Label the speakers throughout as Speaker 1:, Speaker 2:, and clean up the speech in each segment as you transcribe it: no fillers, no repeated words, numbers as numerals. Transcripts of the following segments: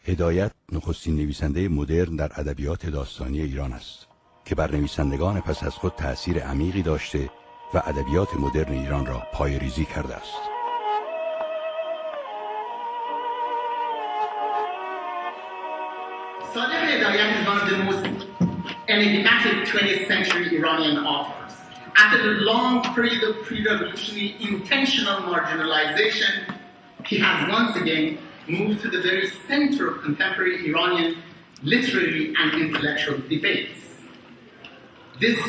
Speaker 1: هدایت نخستین نویسنده مدرن در ادبیات داستانی ایران است که بر نویسندگان پس از خود تأثیر عمیقی داشته و ادبیات مدرن ایران را پایه‌ریزی کرده است.
Speaker 2: Sadeq Hedayat is one of the most enigmatic 20th century Iranian authors. After the long period of pre-revolutionary intentional marginalization, he has once again moved to the very center of contemporary Iranian literary and intellectual debates. This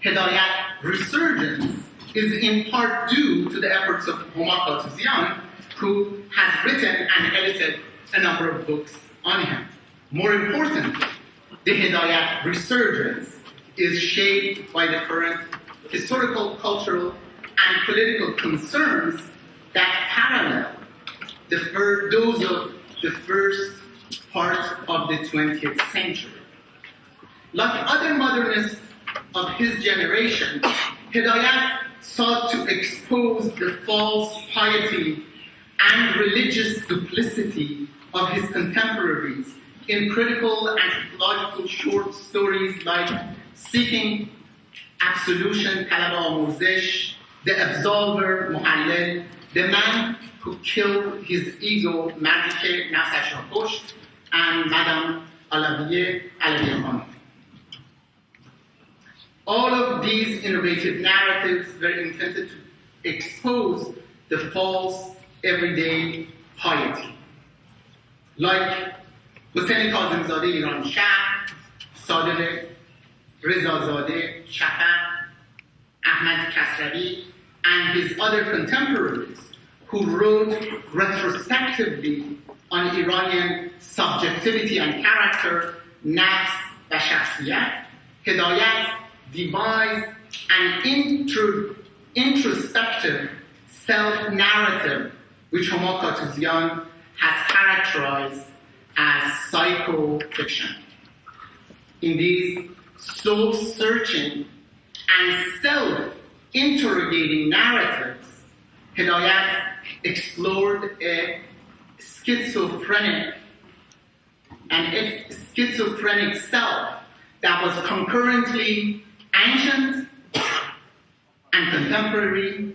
Speaker 2: Hedayat resurgence is in part due to the efforts of Homa Katouzian, who has written and edited a number of books on him. More importantly, the Hedayat resurgence is shaped by the current historical, cultural, and political concerns that parallel those of the first part of the 20th century. Like other modernists of his generation, Hedayat sought to expose the false piety and religious duplicity of his contemporaries in critical anthropological short stories like Seeking Absolution, Talab Amuzesh, The Absolver, Muhallel, The Man Who Killed His Ego, Mardike Nafsash Ra Kosht, and Madame Alaviye Khanum. All of these innovative narratives were intended to expose the false everyday piety. Like Hossein Kazemzadeh Iran Shah, Sadeq Rezazadeh Shafaq, Ahmad Kasravi, and his other contemporaries who wrote retrospectively on Iranian subjectivity and character, nafs wa shakhsiyat. Hedayat devised an introspective self-narrative which Homa Katouzian has characterized as psycho-fiction. In these soul-searching and self-interrogating narratives, Hedayat explored a schizophrenic self that was concurrently ancient and contemporary,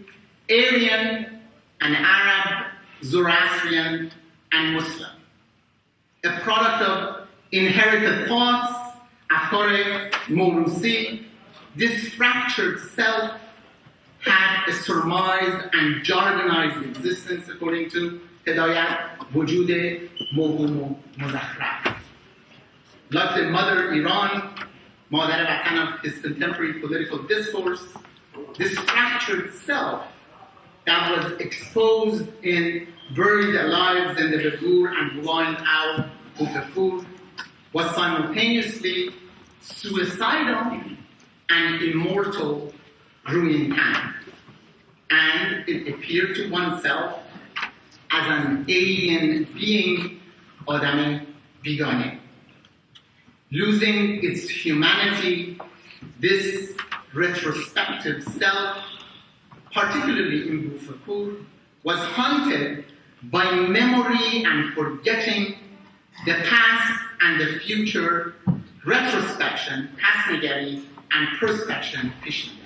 Speaker 2: Aryan and Arab, Zoroastrian and Muslim. A product of inherited thoughts, afkar Mawrusi, this fractured self had a surmised and jargonized existence, according to Hedayat, wujud mawhum و مزخرف. Like the mother Iran, mother watan of his contemporary political discourse, this fractured self that was exposed in Buried Alive, Jahanbegloo, and Blind Owl, Ufekur, was simultaneously suicidal and immortal, Ruin Khan. And it appeared to oneself as an alien being, Adami Bigane. Losing its humanity, this retrospective self, particularly in Ufekur, was haunted by memory and forgetting, the past and the future, retrospection, pasnigari, and prospection, pishnigar.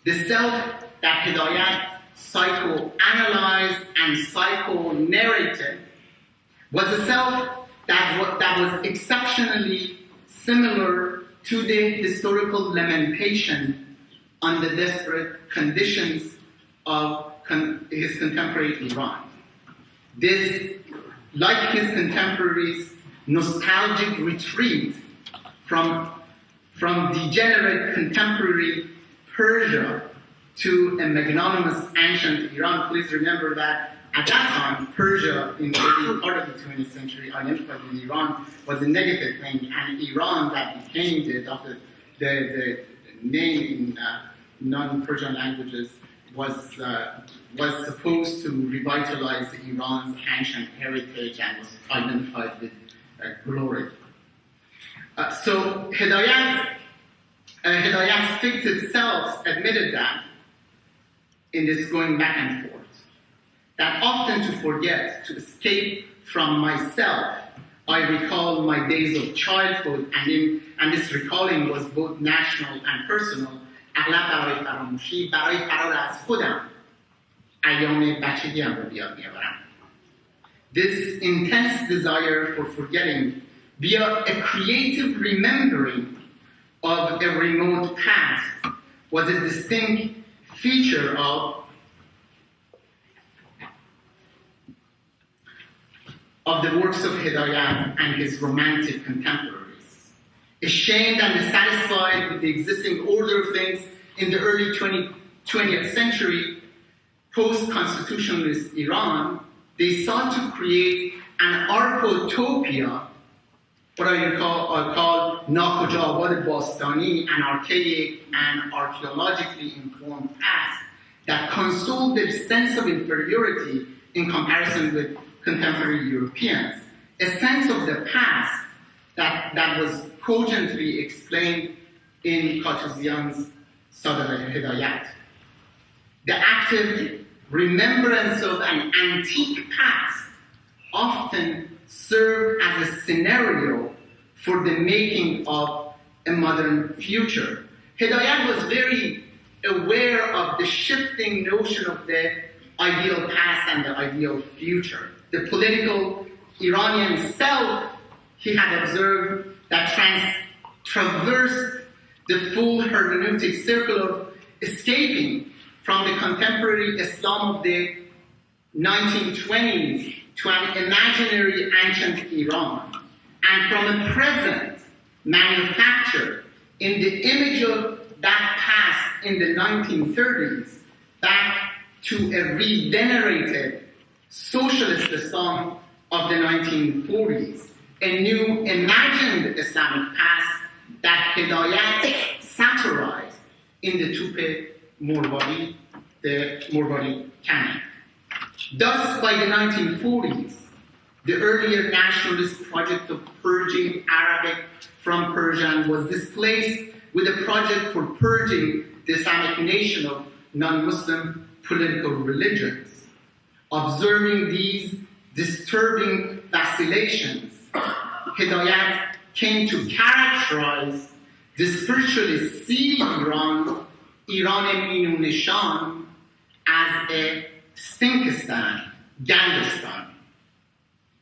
Speaker 2: The self that Hedayat psychoanalyzed and psycho-narrated was a self that was exceptionally similar to the historical lamentation on the desperate conditions of his contemporary Iran. This, like his contemporaries, nostalgic retreat from degenerate contemporary Persia to a magnanimous ancient Iran. Please remember that at that time, Persia, in the early part of the 20th century, identified with Iran was a negative thing, and Iran that became the name in non-Persian languages was supposed to revitalize Iran's ancient heritage and was identified with glory. So Hedayat's fictive selves admitted that in this going back and forth, that often to forget, to escape from myself, I recall my days of childhood, and this recalling was both national and personal. اغلب برای فراموشی، برای فرار از خودم ایام بچگیم رو بیاد میآورم. This intense desire for forgetting via a creative remembering of a remote past was a distinct feature of the works of Hedayat and his romantic contemporaries. Ashamed and dissatisfied with the existing order of things in the early 20th century, post-constitutionalist Iran, they sought to create an archotopia, what I call Nakojawad Bastani, an archaic and archaeologically informed past that consoled their sense of inferiority in comparison with contemporary Europeans, a sense of the past that was cogently explained in Katouzian's Sadeq Hedayat. The active remembrance of an antique past often served as a scenario for the making of a modern future. Hedayat was very aware of the shifting notion of the ideal past and the ideal future. The political Iranian self, he had observed, that traversed the full hermeneutic circle of escaping from the contemporary Islam of the 1920s to an imaginary ancient Iran, and from a present manufactured in the image of that past in the 1930s back to a revenerated socialist Islam of the 1940s, a new imagined Islamic past that Hedayat satirized in the Tupe Morvari, the Morvari canon. Thus, by the 1940s, the earlier nationalist project of purging Arabic from Persian was displaced with a project for purging the Islamic nation of non-Muslim political religions. Observing these disturbing vacillations, Hedayat came to characterize the spiritually seedy Iran Minun-Nishan, as a Stinkistan, Gandistan.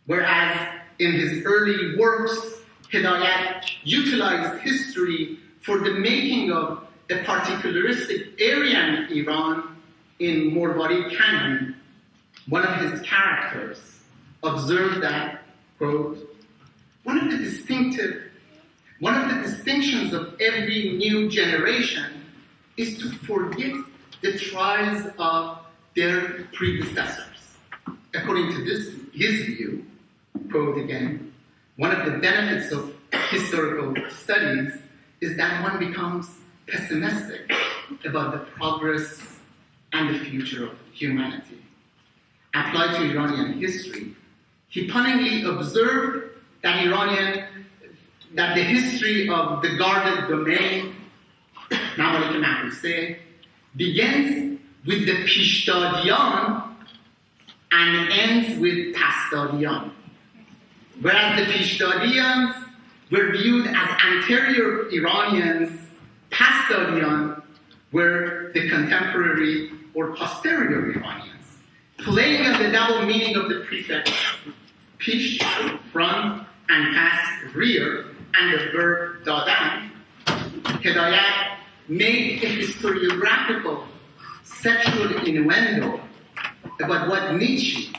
Speaker 2: Whereas in his early works, Hedayat utilized history for the making of a particularistic Aryan Iran in Morvari canon. One of his characters observed that, quote, one of the distinctions of every new generation is to forget the trials of their predecessors. According to his view, quote again, one of the benefits of historical studies is that one becomes pessimistic about the progress and the future of humanity. Applied to Iranian history, he punningly observed that the history of the guarded domain, Mamalik Mahruse, begins with the Pishtadian and ends with Pastadian. Whereas the Pishtadians were viewed as anterior Iranians, Pastadian were the contemporary or posterior Iranians. Playing on the double meaning of the prefix pish, front, and pas, rear, and the verb dadan, Hedayat made a historiographical sexual innuendo about what Nietzsche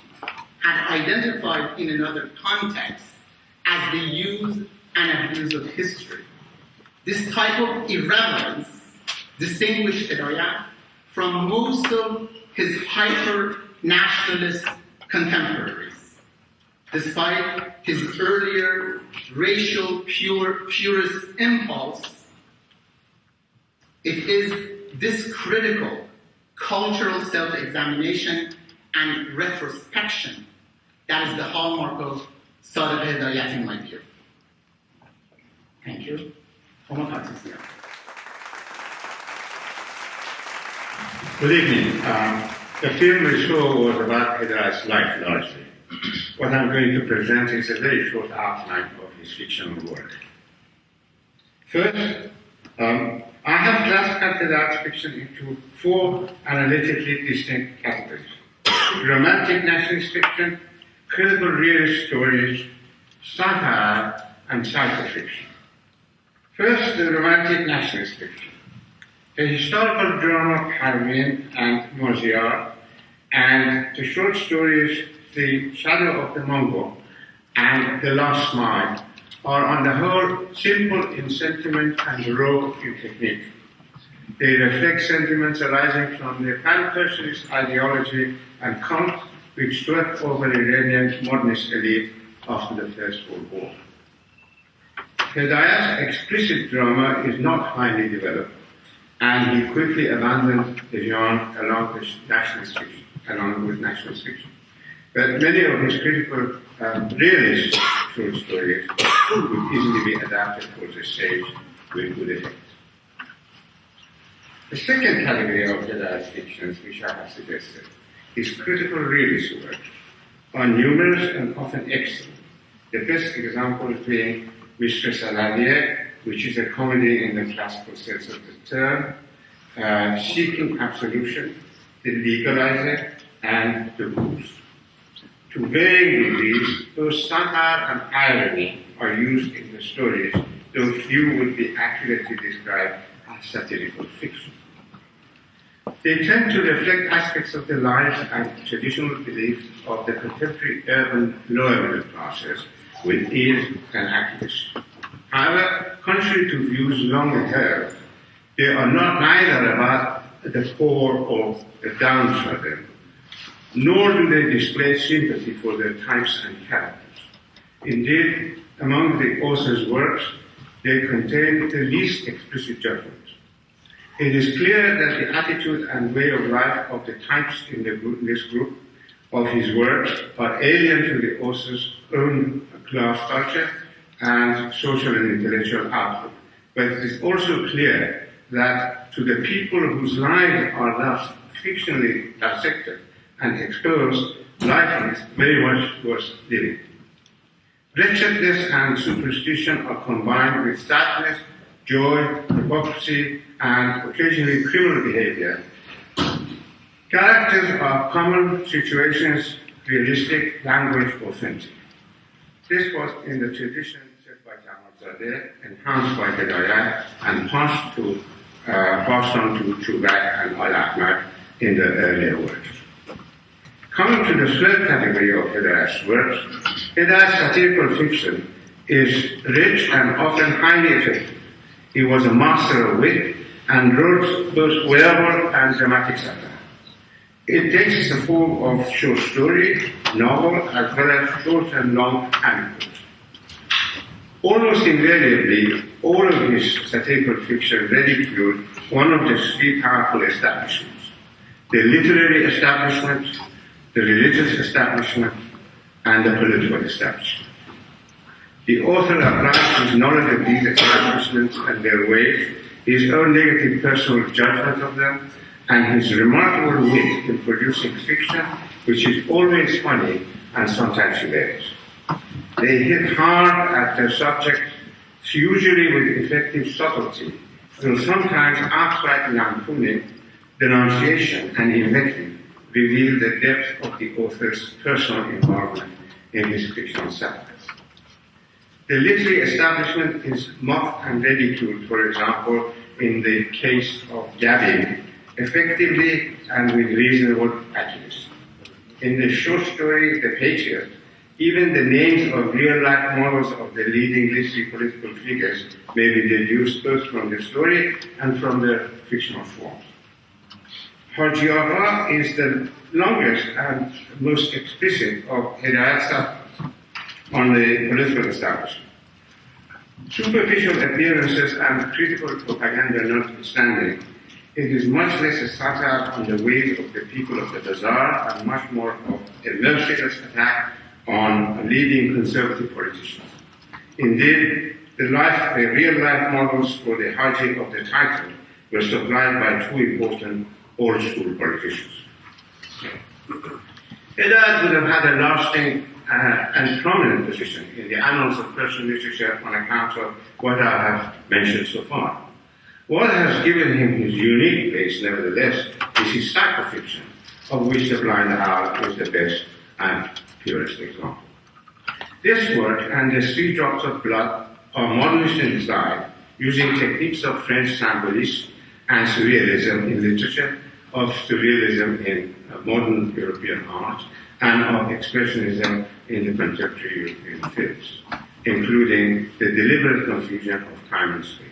Speaker 2: had identified in another context as the use and abuse of history. This type of irreverence distinguished Hedayat from most of his hyper-nationalist contemporaries. Despite his earlier racial purist impulse, it is this critical cultural self-examination and retrospection that is the hallmark of Sadeq Hedayat in my view. Thank you. Homa, Katouzian.
Speaker 3: Good evening. The film we saw was about Hedayat's life largely. What I'm going to present is a very short outline of his fictional work. First, I have classified Hedayat's fiction into 4 analytically distinct categories: romantic nationalist fiction, critical realist stories, satire, and psychofiction. First, the romantic nationalist fiction. The historical drama Ramin and Moziar, and the short stories The Shadow of the Mongol and The Last Mile are on the whole simple in sentiment and raw in technique. They reflect sentiments arising from the pan-Persianist ideology and cult which swept over Iranian modernist elite after the First World War. Hedayat's explicit drama is not highly developed, and he quickly abandoned the genre along with nationalist fiction. But many of his critical realist short stories could easily be adapted for the stage with good effect. The second category of Hedayat's fictions, which I have suggested, is critical realist work, are numerous and often excellent. The best examples being Mistress Alaliye, which is a comedy in the classical sense of the term, Seeking Absolution, The Legalizer, and The Goose. To varying degrees, both satire and irony are used in the stories, though few would be accurately described as satirical fiction. They tend to reflect aspects of the lives and traditional beliefs of the contemporary urban lower middle classes with ease and accuracy. However, contrary to views long held, they are neither about the poor or the downtrodden, nor do they display sympathy for their types and characters. Indeed, among the author's works, they contain the least explicit judgment. It is clear that the attitude and way of life of the types in this group of his works are alien to the author's own class culture and social and intellectual outlook. But it is also clear that to the people whose lives are thus fictionally dissected and exposed, life is very much worth living. Wretchedness and superstition are combined with sadness, joy, hypocrisy, and occasionally criminal behavior. Characters are common, situations realistic, language authentic. This was in the tradition set by Mohamad, enhanced by Hedayat, and passed on to Chubak and Al-Ahmad in the earlier works. Coming to the third category of Hedayat's works, Hedayat's satirical fiction is rich and often highly effective. He was a master of wit and wrote both verbal and dramatic satire. It takes the form of short story, novel, as well as short and long anecdotes. Almost invariably, all of his satirical fiction ridiculed one of the 3 powerful establishments: the literary establishment, the religious establishment, and the political establishment. The author applies his knowledge of these establishments and their ways, his own negative personal judgment of them, and his remarkable wit in producing fiction which is always funny and sometimes hilarious. They hit hard at their subject, usually with effective subtlety, though sometimes outright lampooning, denunciation, and invective reveal the depth of the author's personal involvement in his fictional satire. The literary establishment is mocked and ridiculed, for example, in the case of Gavin, effectively and with reasonable accuracy. In the short story, The Patriot, even the names of real-life models of the leading literary political figures may be deduced both from the story and from their fictional forms. Haji Agha is the longest and most explicit of Hedayat's satires on the political establishment. Superficial appearances and critical propaganda notwithstanding, it is much less a satire on the ways of the people of the bazaar and much more of a merciless attack on leading conservative politicians. Indeed, the real-life models for the Haji of the title were supplied by 2 important old-school politicians. Hedayat would have had a lasting and prominent position in the annals of Persian literature on account of what I have mentioned so far. What has given him his unique place, nevertheless, is his psychofiction, of which The Blind Owl is the best and purest example. This work and The Three Drops of Blood are modernist in design, using techniques of French symbolism and surrealism in literature, of surrealism in modern European art, and of expressionism in the contemporary European films, including the deliberate confusion of time and space.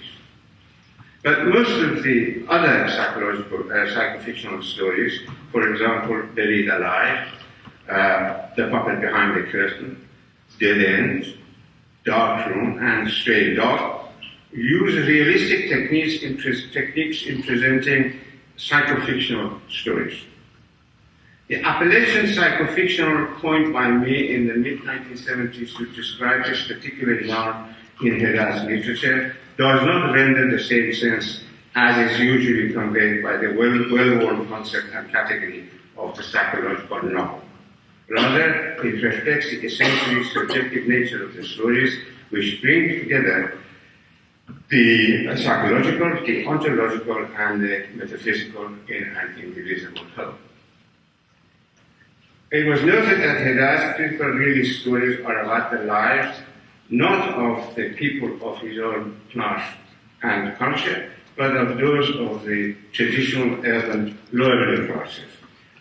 Speaker 3: But most of the other psychofictional stories, for example, Buried Alive, The Puppet Behind the Curtain, Dead End, Dark Room, and Stray Dog, use realistic techniques in presenting psychofictional stories. The appellation psychofictional coined by me in the mid-1970s to describe this particular genre in Hedayat's literature does not render the same sense as is usually conveyed by the well-worn concept and category of the psychological novel. Rather, it reflects the essentially subjective nature of the stories, which bring together the psychological, the ontological, and the metaphysical in an indivisible whole. It was noted that Hedayat's critical realist stories are about the lives not of the people of his own class and culture, but of those of the traditional urban lower middle classes.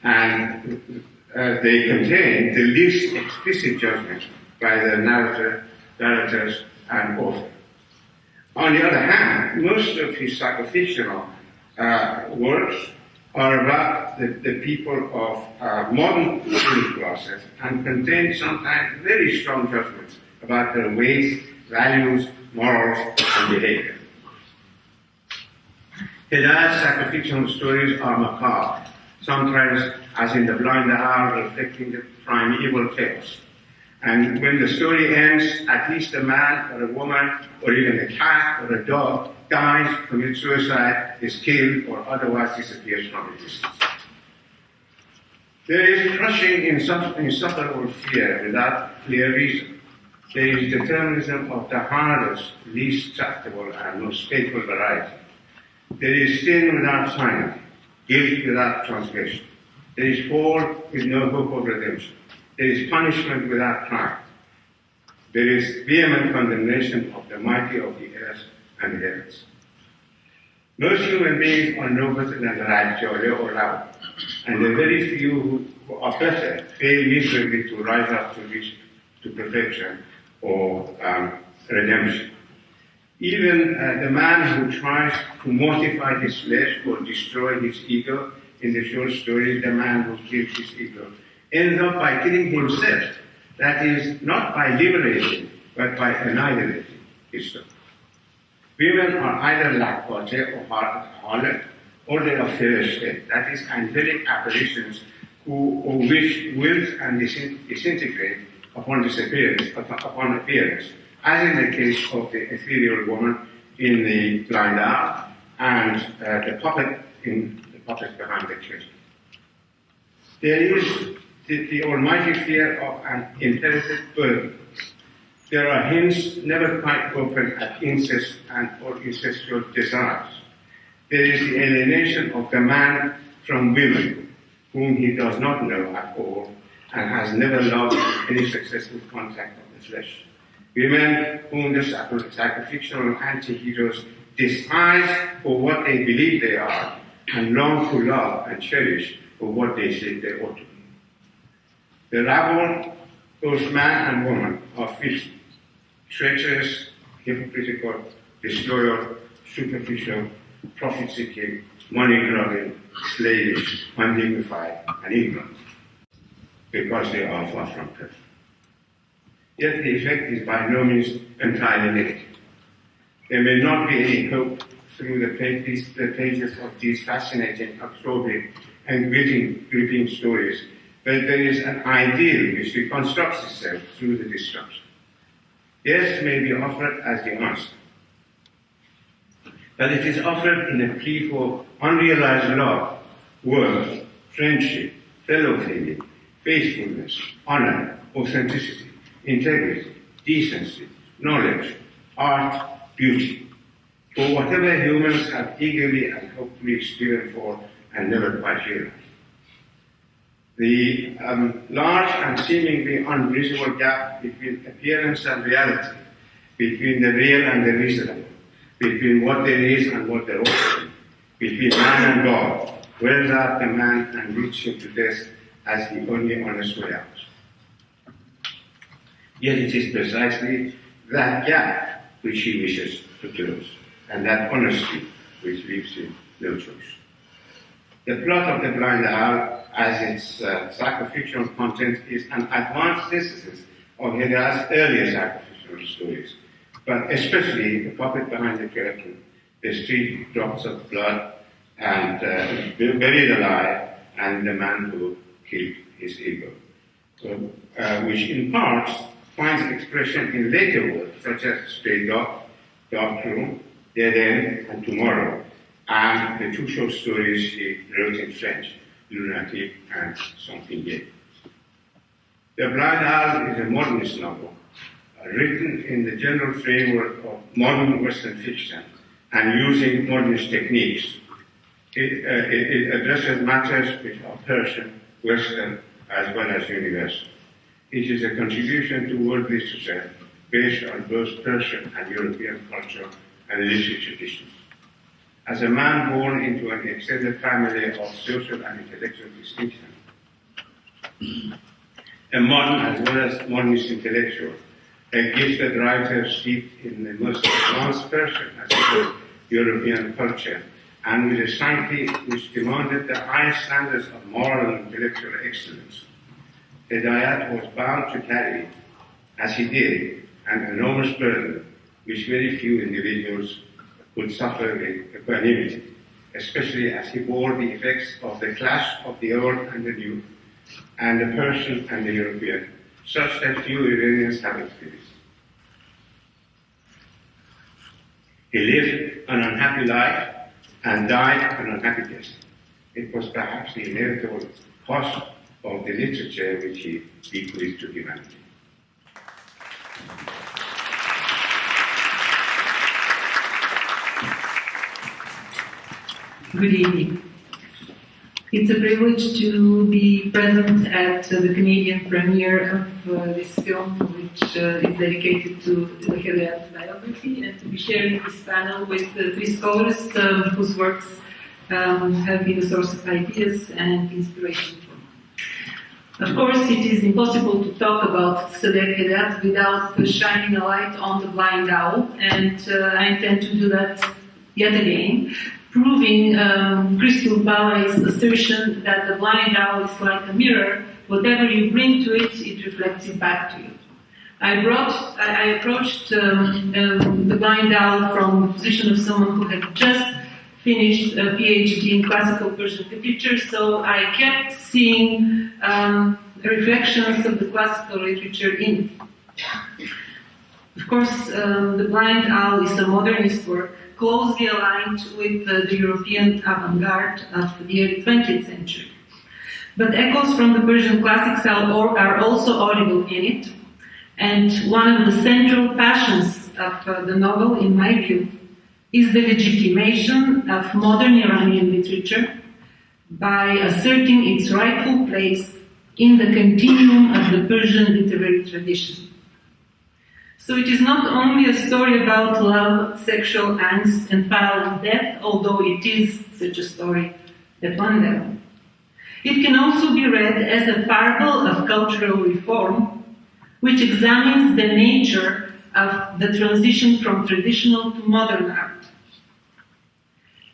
Speaker 3: And they contain the least explicit judgment by the narrators, and author. On the other hand, most of his psychofictional works are about the people of modern middle classes and contain sometimes very strong judgments about their ways, values, morals, and behavior. Hedayat's psychofictional stories are macabre, sometimes, as in The Blind Owl, reflecting the primeval chaos. And when the story ends, at least a man or a woman, or even a cat or a dog, dies, commits suicide, is killed, or otherwise disappears from existence. There is crushing, insufferable fear without clear reason. There is determinism of the hardest, least tractable, and most faithful variety. There is sin without sign, guilt without transgression. There is fall with no hope of redemption. There is punishment without crime. There is vehement condemnation of the mighty of the earth and the heavens. Most human beings are no better than Rajjole or Rao, and the very few who are better fail miserably to rise up to reach to perfection or redemption. Even the man who tries to mortify his flesh or destroy his ego, in the short story, the man who kills his ego, ends up by killing himself. That is, not by liberating, but by annihilating his soul. Women are either lakpote or harlot, or they are fair state. That is, angelic apparitions which wilt and disintegrate upon appearance, as in the case of the ethereal woman in The Blind Owl and the puppet in The Puppet Behind the Curtain. There is the almighty fear of an inherited burden. There are hints never quite open at incest or incestual desires. There is the alienation of the man from women, whom he does not know at all, and has never loved any successful contact of the flesh. Women whom the psychofictional anti-heroes despise for what they believe they are, and long to love and cherish for what they say they ought to be. The rabble, both man and woman, are filthy, treacherous, hypocritical, disloyal, superficial, profit-seeking, money-grubbing, slavish, undignified, and ignorant, because they are far from perfect. Yet the effect is by no means entirely negative. There may not be any hope through the pages of these fascinating, absorbing, and gripping stories, but there is an ideal which reconstructs itself through the destruction. Yes may be offered as the answer, but it is offered in a plea for unrealized love, worth, friendship, fellow feeling, faithfulness, honor, authenticity, integrity, decency, knowledge, art, beauty, for whatever humans have eagerly and hopefully experienced for and never quite realized. The large and seemingly unbridgeable gap between appearance and reality, between the real and the reasonable, between what there is and what there ought to be, between man and God, wears out the man and leads him to death as the only honest way out. Yet it is precisely that gap which he wishes to close, and that honesty which leaves him no choice. The plot of The Blind Owl, as its psychofictional content, is an advanced synthesis of Hedayat's earlier psychofictional stories, but especially the puppet behind the curtain, the street drops of blood, and buried alive, and the man who killed his ego, which in parts finds expression in later works such as Stray Dog, Dark Room, Dead End, and Tomorrow, and the two short stories he wrote in French, Lunatic and Something Gay. The Blind Owl is a modernist novel, written in the general framework of modern Western fiction and using modernist techniques. It addresses matters which are Persian, Western, as well as universal. It is a contribution to world literature based on both Persian and European culture and literary traditions. As a man born into an extended family of social and intellectual distinction, a modern as well as modernist intellectual, a gifted writer steeped in the most advanced Persian as well as European culture, and with a psyche which demanded the highest standards of moral and intellectual excellence, Hedayat was bound to carry, as he did, an enormous burden which very few individuals could suffer with equanimity, especially as he bore the effects of the clash of the old and the new, and the Persian and the European, such that few Iranians have experienced. He lived an unhappy life and died an unhappy death. It was perhaps the inevitable cost of the literature which he bequeathed to humanity.
Speaker 4: Good evening. It's a privilege to be present at the Canadian premiere of this film, which is dedicated to Hedayat's biography, and to be sharing this panel with three scholars whose works have been a source of ideas and inspiration for me. Of course, it is impossible to talk about Sadeq Hedayat without shining a light on The Blind Owl, and I intend to do that yet again, proving Crystal Ballet's assertion that the blind owl is like a mirror. Whatever you bring to it, it reflects it back to you. I approached the blind owl from the position of someone who had just finished a PhD in classical Persian literature, so I kept seeing reflections of the classical literature in it. Of course, The Blind Owl is a modernist work, closely aligned with the European avant-garde of the early 20th century. But echoes from the Persian classics are also audible in it, and one of the central passions of the novel, in my view, is the legitimation of modern Iranian literature by asserting its rightful place in the continuum of the Persian literary tradition. So it is not only a story about love, sexual angst, and violent death, although it is such a story at one level. It can also be read as a parable of cultural reform, which examines the nature of the transition from traditional to modern art.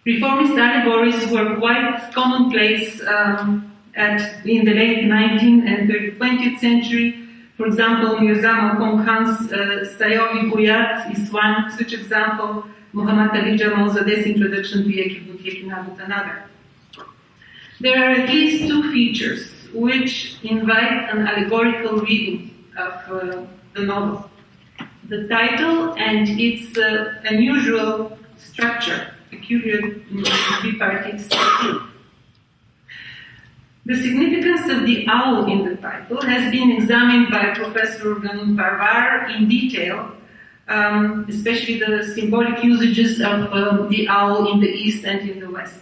Speaker 4: Reformist allegories were quite commonplace in the late 19th and early 20th century. For example, Mirza Malcolm Khan's Sadeq is one such example. Mohamad Jamalzadeh's introduction to Yeki another. There are at least two features which invite an allegorical reading of the novel: the title and its unusual structure, peculiar tripartite structure. The significance of the owl in the title has been examined by Professor Ganun Parvar in detail, especially the symbolic usages of the owl in the East and in the West.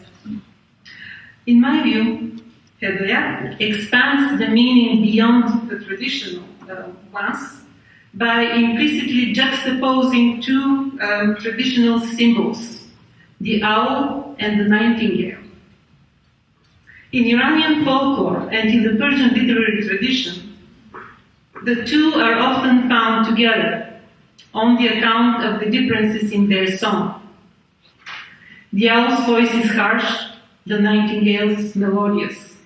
Speaker 4: In my view, Hedayat expands the meaning beyond the traditional ones by implicitly juxtaposing two traditional symbols, the owl and the nightingale. In Iranian folklore and in the Persian literary tradition, the two are often found together on the account of the differences in their song. The owl's voice is harsh, the nightingale's melodious.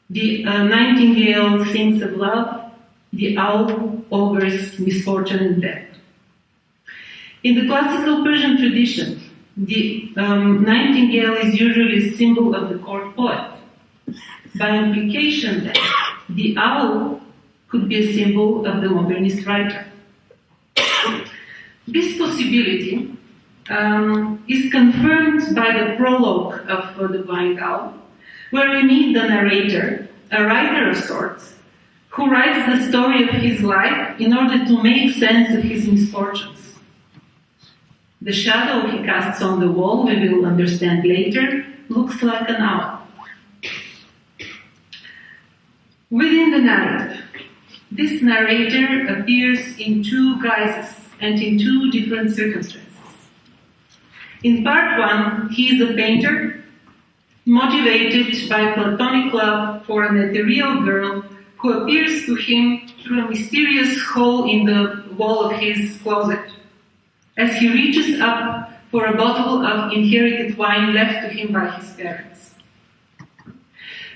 Speaker 4: The nightingale sings of love, the owl augurs misfortune and death. In the classical Persian tradition, the nightingale is usually a symbol of the court poet. By implication, then, the owl could be a symbol of the modernist writer. This possibility is confirmed by the prologue of The Blind Owl, where we meet the narrator, a writer of sorts, who writes the story of his life in order to make sense of his misfortunes. The shadow he casts on the wall, we will understand later, looks like an owl. Within the narrative, this narrator appears in two guises and in two different circumstances. In part one, he is a painter, motivated by platonic love for an ethereal girl who appears to him through a mysterious hole in the wall of his closet, as he reaches up for a bottle of inherited wine left to him by his parents.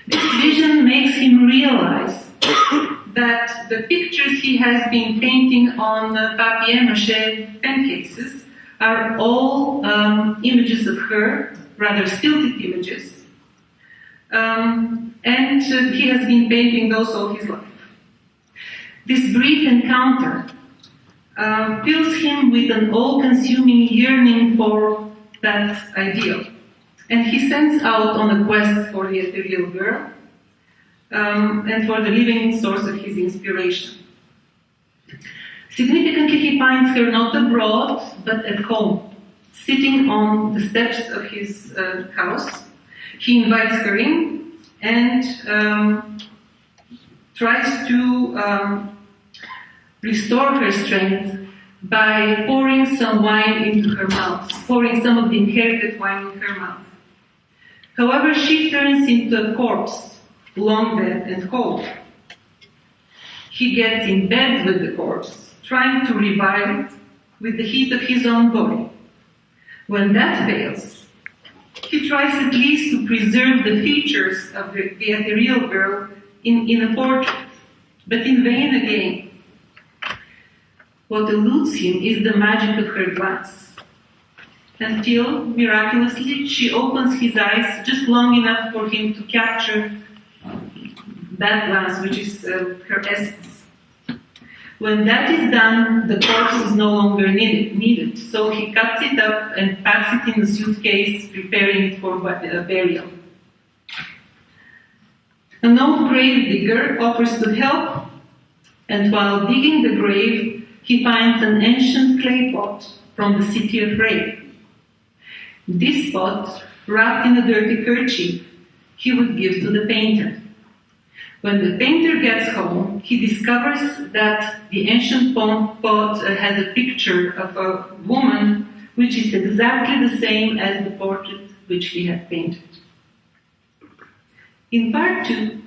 Speaker 4: This vision makes him realize that the pictures he has been painting on papier-mâché pen cases are all images of her, rather stilted images, and he has been painting those all his life. This brief encounter fills him with an all-consuming yearning for that ideal, and he sets out on a quest for the ethereal girl and for the living source of his inspiration. Significantly, he finds her not abroad, but at home, sitting on the steps of his house. He invites her in and tries to restore her strength by pouring some wine into her mouth, pouring some of the inherited wine in her mouth. However, she turns into a corpse, long dead and cold. He gets in bed with the corpse, trying to revive it with the heat of his own body. When that fails, he tries at least to preserve the features of the ethereal girl in a portrait, but in vain again. What eludes him is the magic of her glance, until, miraculously, she opens his eyes just long enough for him to capture that glance, which is her essence. When that is done, the corpse is no longer needed, so he cuts it up and packs it in a suitcase, preparing it for burial. An old grave digger offers to help, and while digging the grave, he finds an ancient clay pot from the city of Ray. This pot, wrapped in a dirty kerchief, he would give to the painter. When the painter gets home, he discovers that the ancient pot has a picture of a woman which is exactly the same as the portrait which he had painted. In part two,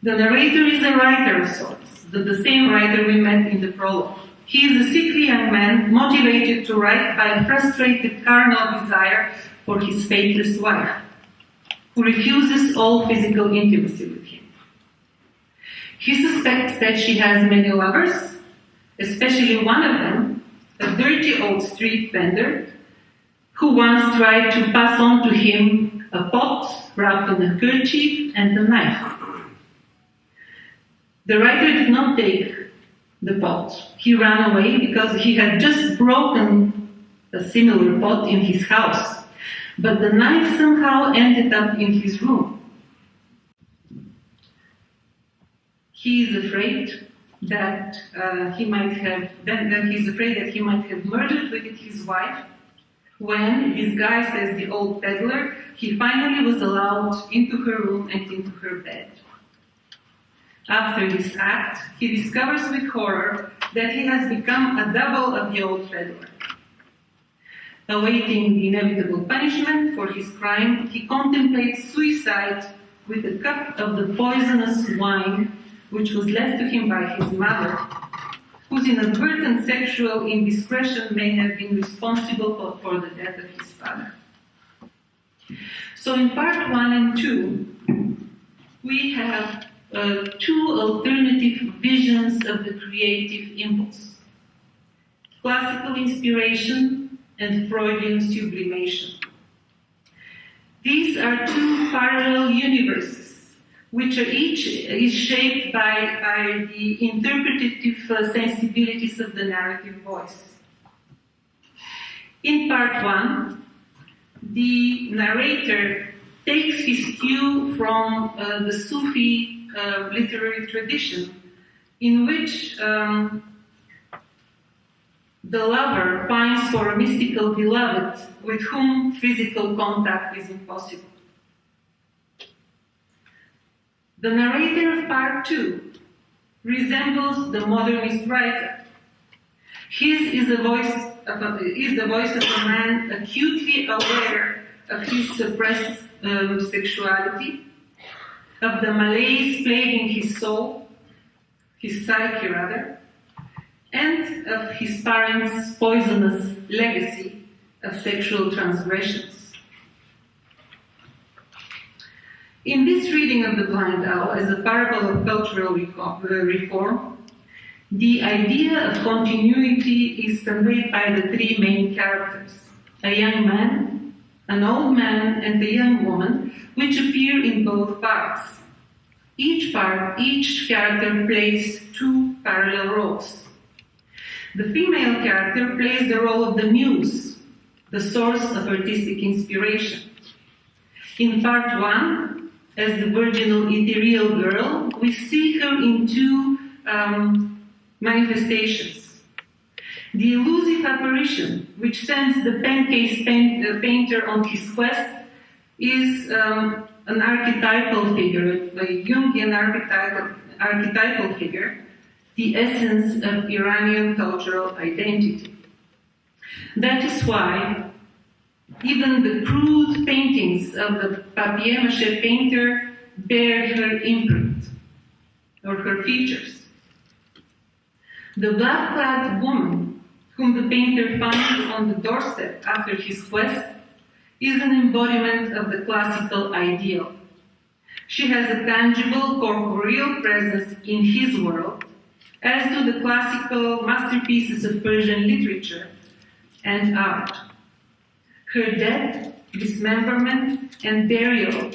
Speaker 4: the narrator is a writer of sorts, the same writer we met in the prologue. He is a sickly young man motivated to write by a frustrated carnal desire for his faithless wife, who refuses all physical intimacy with him. He suspects that she has many lovers, especially one of them, a dirty old street vendor, who once tried to pass on to him a pot wrapped in a kerchief and a knife. The writer did not take the pot. He ran away because he had just broken a similar pot in his house, but the knife somehow ended up in his room. He is afraid that he might have murdered with his wife when, disguised as the old peddler, he finally was allowed into her room and into her bed. After this act, he discovers with horror that he has become a double of the old peddler. Awaiting the inevitable punishment for his crime, he contemplates suicide with a cup of the poisonous wine which was left to him by his mother, whose inadvertent sexual indiscretion may have been responsible for the death of his father. So in part 1 and 2, we have two alternative visions of the creative impulse: classical inspiration and Freudian sublimation. These are two parallel universes, which are each is shaped by the interpretative sensibilities of the narrative voice. In part 1, the narrator takes his cue from the Sufi literary tradition, in which the lover pines for a mystical beloved with whom physical contact is impossible. The narrator of part 2 resembles the modernist writer. His is the voice of a man acutely aware of his suppressed sexuality, of the malaise plaguing his soul, his psyche rather, and of his parents' poisonous legacy of sexual transgressions. In this reading of The Blind Owl as a parable of cultural reform, the idea of continuity is conveyed by the three main characters: a young man, an old man, and a young woman, which appear in both parts. Each character plays two parallel roles. The female character plays the role of the muse, the source of artistic inspiration. In part 1, as the virginal ethereal girl, we see her in two manifestations. The elusive apparition, which sends the pencase painter on his quest, is an archetypal figure, a Jungian archetypal figure, the essence of Iranian cultural identity. That is why even the crude paintings of the papier-mâché painter bear her imprint, or her features. The black-clad woman, whom the painter finds on the doorstep after his quest, is an embodiment of the classical ideal. She has a tangible, corporeal presence in his world, as do the classical masterpieces of Persian literature and art. Her death, dismemberment, and burial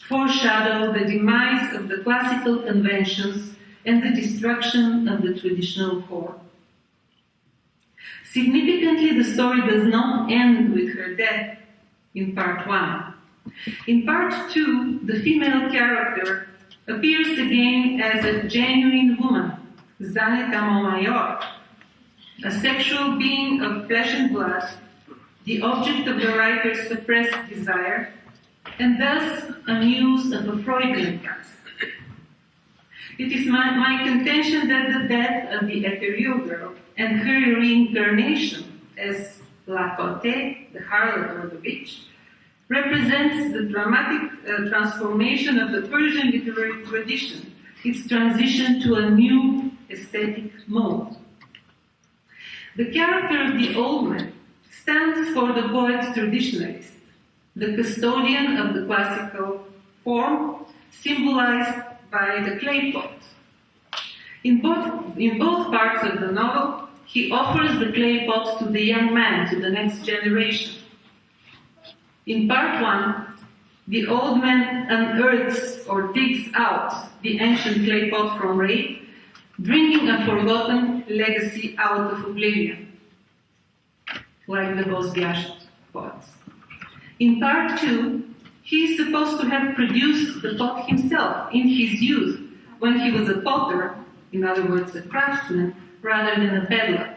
Speaker 4: foreshadow the demise of the classical conventions and the destruction of the traditional form. Significantly, the story does not end with her death in part 1. In part 2, the female character appears again as a genuine woman, Zanet Amomayor, a sexual being of flesh and blood, the object of the writer's suppressed desire, and thus a muse of a Freudian cast. It is my contention that the death of the ethereal girl and her reincarnation as La Côté, the harlot or the witch, represents the dramatic transformation of the Persian literary tradition, its transition to a new aesthetic mode. The character of the old man stands for the poet traditionalist, the custodian of the classical form, symbolized by the clay pot. In both parts of the novel, he offers the clay pot to the young man, to the next generation. In part 1, the old man unearths or digs out the ancient clay pot from rape, bringing a forgotten legacy out of oblivion, like the Bosbiash pots. In part 2, he is supposed to have produced the pot himself in his youth, when he was a potter, in other words, a craftsman, rather than a peddler.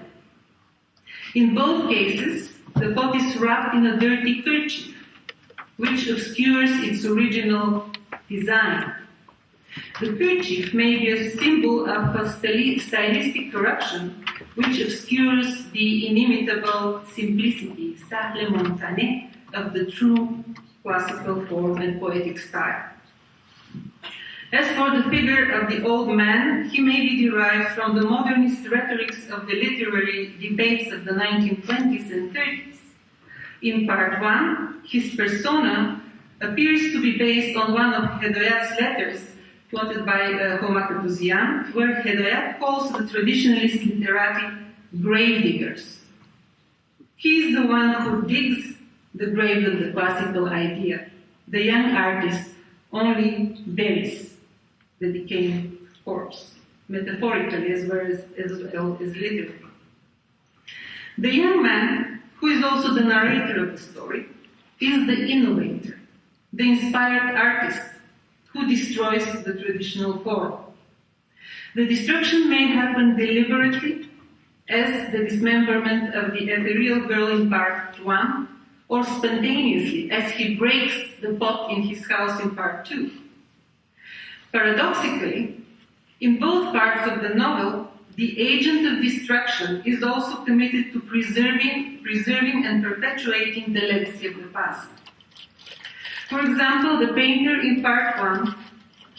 Speaker 4: In both cases, the pot is wrapped in a dirty kerchief, which obscures its original design. The kerchief may be a symbol of a stylistic corruption, which obscures the inimitable simplicity, simple montané, of the true classical form and poetic style. As for the figure of the old man, he may be derived from the modernist rhetorics of the literary debates of the 1920s and 30s. In part 1, his persona appears to be based on one of Hedayat's letters, quoted by Homa Katouzian, where Hedayat calls the traditionalist literati grave diggers. He is the one who digs the grave of the classical idea. The young artist only buries the decaying corpse, metaphorically as well as literally. The young man, who is also the narrator of the story, is the innovator, the inspired artist who destroys the traditional form. The destruction may happen deliberately, as the dismemberment of the ethereal girl in part 1, or spontaneously, as he breaks the pot in his house in part 2. Paradoxically, in both parts of the novel, the agent of destruction is also committed to preserving and perpetuating the legacy of the past. For example, the painter in part 1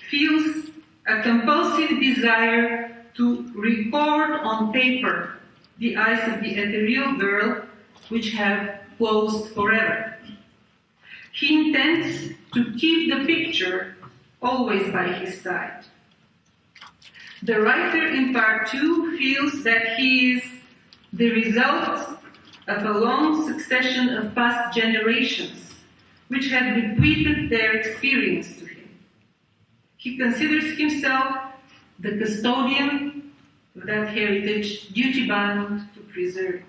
Speaker 4: feels a compulsive desire to record on paper the eyes of the ethereal girl, which have closed forever. He intends to keep the picture always by his side. The writer in part 2 feels that he is the result of a long succession of past generations which have bequeathed their experience to him. He considers himself the custodian of that heritage, duty-bound to preserve.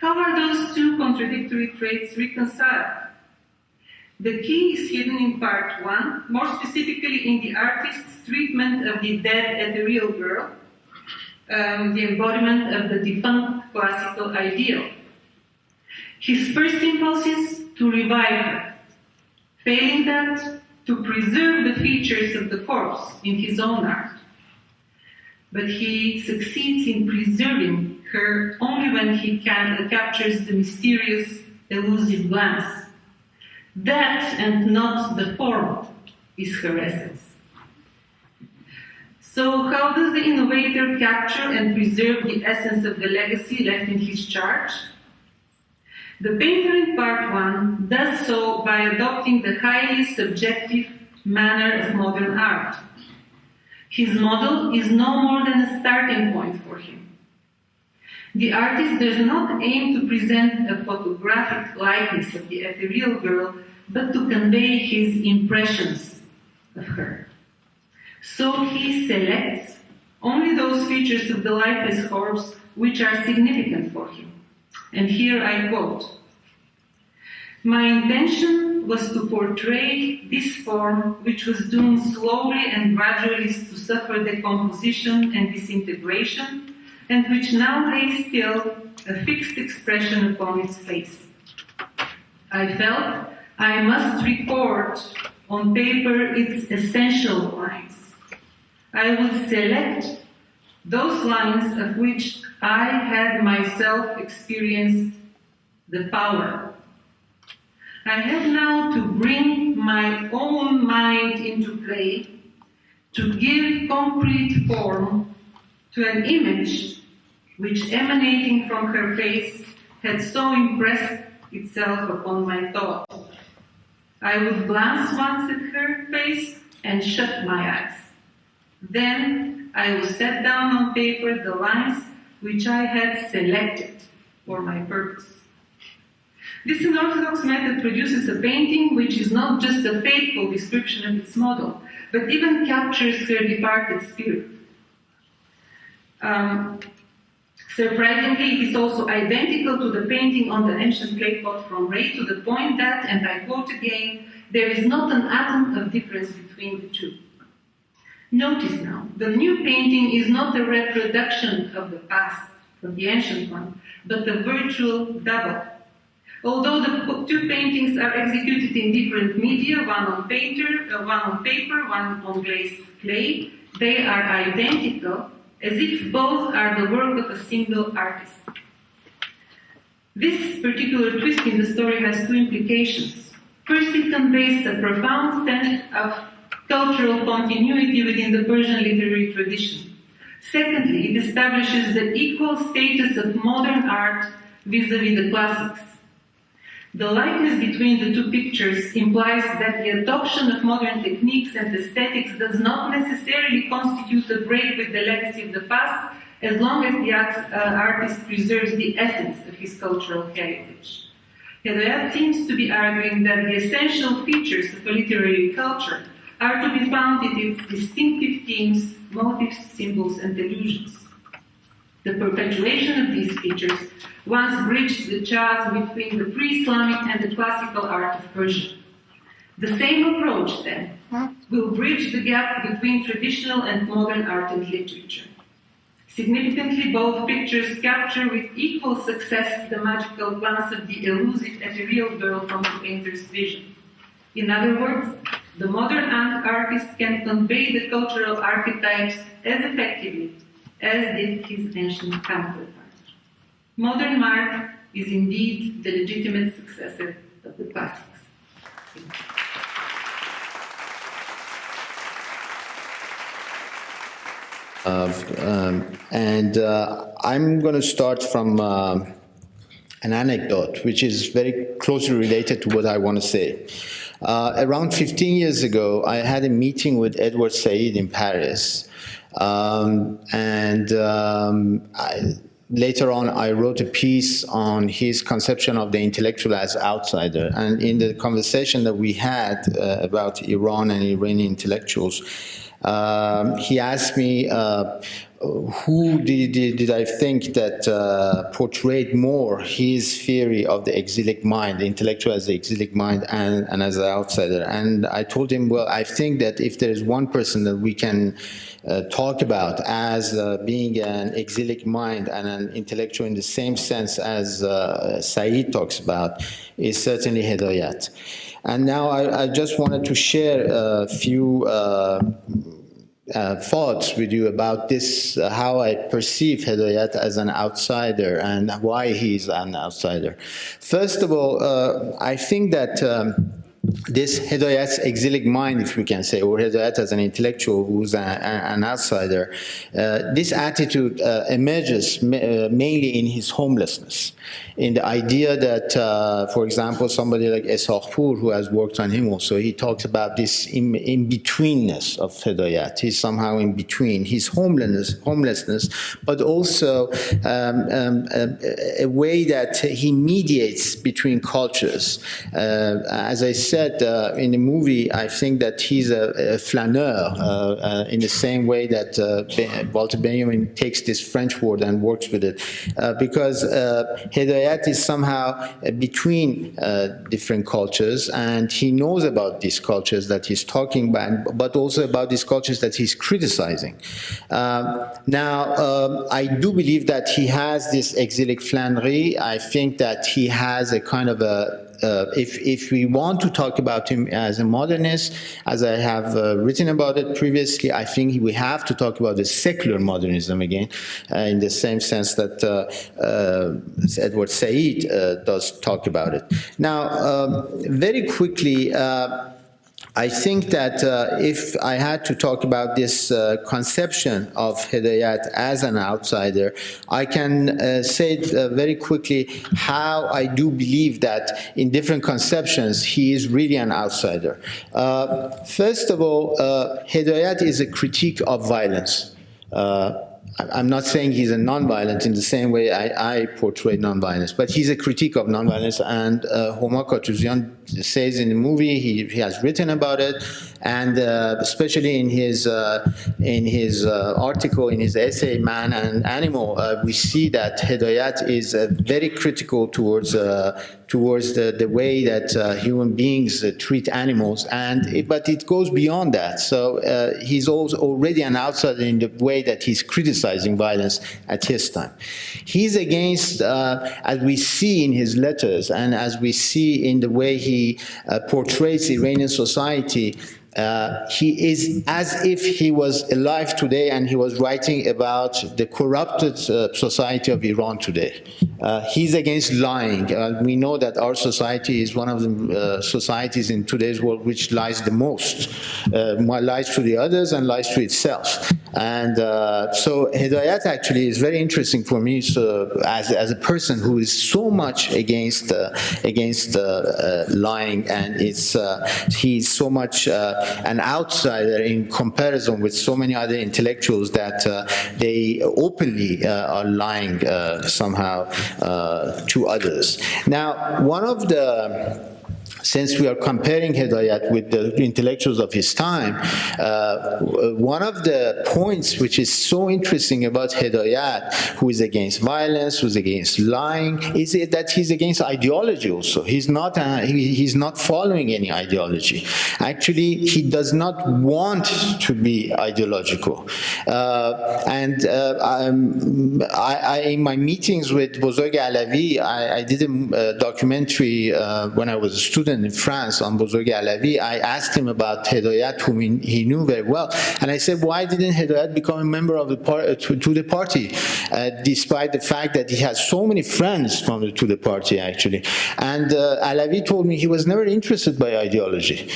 Speaker 4: How are those two contradictory traits reconciled? The key is hidden in part 1, more specifically in the artist's treatment of the dead ethereal girl, the embodiment of the defunct classical ideal. His first impulse is to revive her, failing that, to preserve the features of the corpse in his own art. But he succeeds in preserving her only when he captures the mysterious, elusive glance. That, and not the form, is her essence. So how does the innovator capture and preserve the essence of the legacy left in his charge? The painter in part 1 does so by adopting the highly subjective manner of modern art. His model is no more than a starting point for him. The artist does not aim to present a photographic likeness of the ethereal girl, but to convey his impressions of her. So he selects only those features of the lifeless corpse which are significant for him. And here I quote, "My intention was to portray this form which was doomed slowly and gradually to suffer decomposition and disintegration, and which now lay still, a fixed expression upon its face. I felt I must record on paper its essential lines. I would select those lines of which I had myself experienced the power. I have now to bring my own mind into play, to give concrete form to an image which, emanating from her face, had so impressed itself upon my thought. I would glance once at her face and shut my eyes. Then I would set down on paper the lines which I had selected for my purpose. This unorthodox method produces a painting which is not just a faithful description of its model, but even captures her departed spirit. Surprisingly, it is also identical to the painting on the ancient clay pot from Ray, to the point that, and I quote again, there is not an atom of difference between the two. Notice now, the new painting is not a reproduction of the past, of the ancient one, but a virtual double. Although the two paintings are executed in different media, one on paper, one on glazed clay, they are identical, as if both are the work of a single artist. This particular twist in the story has two implications. First, it conveys a profound sense of cultural continuity within the Persian literary tradition. Secondly, it establishes the equal status of modern art vis-à-vis the classics. The likeness between the two pictures implies that the adoption of modern techniques and aesthetics does not necessarily constitute a break with the legacy of the past, as long as the artist preserves the essence of his cultural heritage. Hedayat seems to be arguing that the essential features of a literary culture are to be found in its distinctive themes, motifs, symbols, and allusions. The perpetuation of these features once bridged the chasm between the pre-Islamic and the classical art of Persia. The same approach, then, will bridge the gap between traditional and modern art and literature. Significantly, both pictures capture with equal success the magical glance of the elusive ethereal girl from the painter's vision. In other words, the modern artist can convey the cultural archetypes as effectively as did his ancient counterpart. Modern art is indeed the legitimate successor of the classics.
Speaker 5: I'm going to start from an anecdote, which is very closely related to what I want to say. Around 15 years ago, I had a meeting with Edward Said in Paris. Later on, I wrote a piece on his conception of the intellectual as outsider. And in the conversation that we had about Iran and Iranian intellectuals, he asked me who did I think that portrayed more his theory of the exilic mind, the intellectual as the exilic mind and as an outsider. And I told him, well, I think that if there is one person that we can talk about as being an exilic mind and an intellectual in the same sense as Said talks about, is certainly Hedayat. And now I just wanted to share a few thoughts with you about this, how I perceive Hedayat as an outsider and why he's an outsider. First of all, I think that this Hedayat's exilic mind, if we can say, or Hedayat as an intellectual who's an outsider, this attitude emerges mainly in his homelessness, in the idea that, for example, somebody like Esaqpour, who has worked on him also, he talks about this in-betweenness of Hedayat. He's somehow in between his homelessness, but also a way that he mediates between cultures. As I said in the movie, I think that he's a flaneur in the same way that Walter Benjamin takes this French word and works with it, because Hedayat is somehow between different cultures, and he knows about these cultures that he's talking about, but also about these cultures that he's criticizing. Now, I do believe that he has this exilic flânerie. I think that he has a kind of a if we want to talk about him as a modernist, as I have written about it previously, I think we have to talk about the secular modernism again, in the same sense that Edward Said does talk about it. Now, very quickly, I think that if I had to talk about this conception of Hedayat as an outsider, I can say very quickly how I do believe that in different conceptions he is really an outsider. First of all, Hedayat is a critique of violence. I'm not saying he's a nonviolent in the same way I portray nonviolence, but he's a critique of nonviolence, and Homa Katouzian says in the movie. He has written about it, and especially in his article, in his essay "Man and Animal," we see that Hedayat is very critical towards the way that human beings treat animals, but it goes beyond that. So he's also already an outsider in the way that he's criticizing violence at his time. He's against, as we see in his letters and as we see in the way he portrays Iranian society, he is as if he was alive today and he was writing about the corrupted society of Iran today. He's against lying. We know that our society is one of the societies in today's world which lies the most, lies to the others and lies to itself. And so Hedayat actually is very interesting for me, as a person who is so much against lying, and he's so much an outsider in comparison with so many other intellectuals that they openly are lying somehow to others. Now, since we are comparing Hedayat with the intellectuals of his time, one of the points which is so interesting about Hedayat, who is against violence, who is against lying, is that he's against ideology also. He's not following any ideology. Actually, he does not want to be ideological. In my meetings with Bozorg Alavi, I did a documentary when I was a student in France on Bozorg Alavi. I asked him about Hedayat, whom he knew very well, and I said, why didn't Hedayat become a member of the party, despite the fact that he has so many friends to the party, actually? And Alavi told me he was never interested by ideology.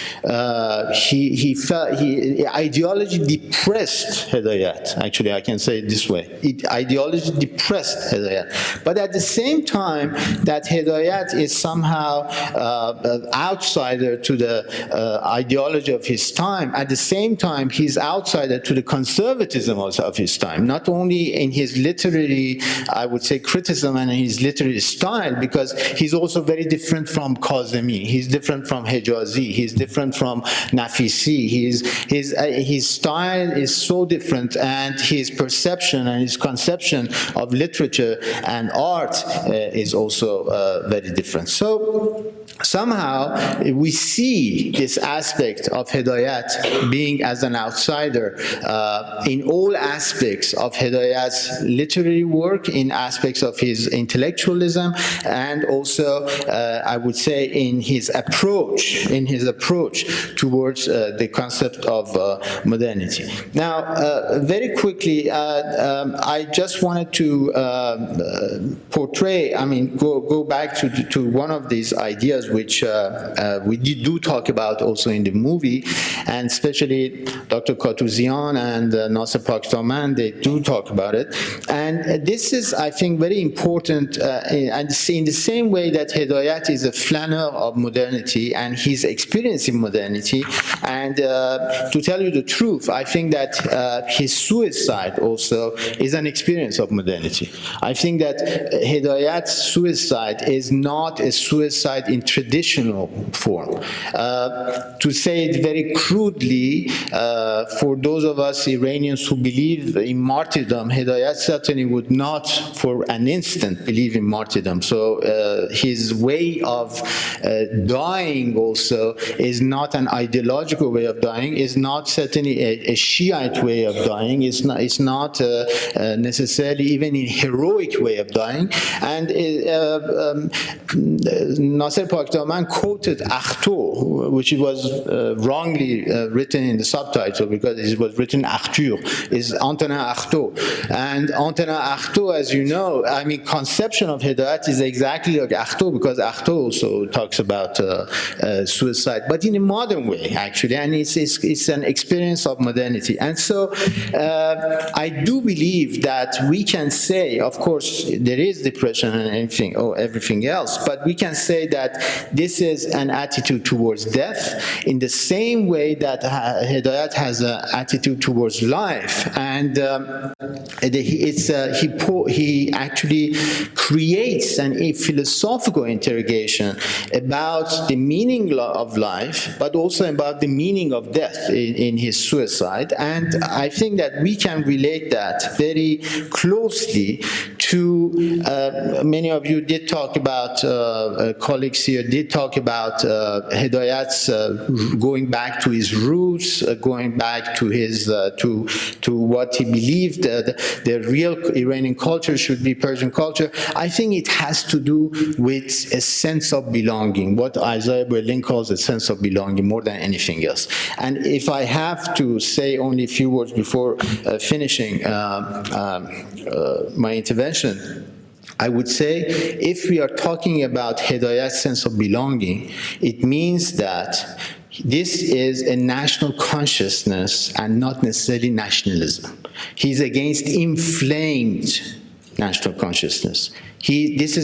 Speaker 5: He felt ideology depressed Hedayat. Actually, I can say it this way: ideology depressed Hedayat. But at the same time, that Hedayat is somehow outsider to the ideology of his time, at the same time he's outsider to the conservatism of his time, not only in his literary, I would say, criticism and his literary style, because he's also very different from Kazemi, he's different from Hejazi, he's different from Nafisi. His style is so different, and his perception and his conception of literature and art is also very different. So somehow we see this aspect of Hedayat being as an outsider in all aspects of Hedayat's literary work, in aspects of his intellectualism, and also I would say in his approach towards the concept of modernity. Now, very quickly, I just wanted to go back to one of these ideas which we do talk about also in the movie, and especially Dr. Katouzian and Nasser Paktaman, they do talk about it. And this is, I think, very important, and in the same way that Hedayat is a flaneur of modernity and he's experiencing modernity. And to tell you the truth, I think that his suicide also is an experience of modernity. I think that Hedayat's suicide is not a suicide in traditional form. To say it very crudely, for those of us Iranians who believe in martyrdom, Hedayat certainly would not for an instant believe in martyrdom. So his way of dying also is not an ideological way of dying, is not certainly a Shiite way of dying, it's not necessarily even a heroic way of dying. And Nasser Paktaman quoted Artaud, which was wrongly written in the subtitle because it was written Arthur, is Antonin Artaud. And Antonin Artaud, as you know, conception of Hedayat is exactly like Artaud, because Artaud also talks about suicide, but in a modern way, actually, and it's an experience of modernity. And so I do believe that we can say, of course, there is depression and everything else, but we can say that this is an attitude towards death in the same way that Hedayat has an attitude towards life. And he actually creates a philosophical interrogation about the meaning of life, but also about the meaning of death in his suicide. And I think that we can relate that very closely to, many of you did talk about, colleagues here did talk about Hedayat's going back to his roots, going back to his, to what he believed the real Iranian culture should be Persian culture. I think it has to do with a sense of belonging, what Isaiah Berlin calls a sense of belonging more than anything else. And if I have to say only a few words before finishing my intervention, I would say if we are talking about Hedayat's sense of belonging, it means that this is a national consciousness and not necessarily nationalism. He's against inflamed national consciousness. He's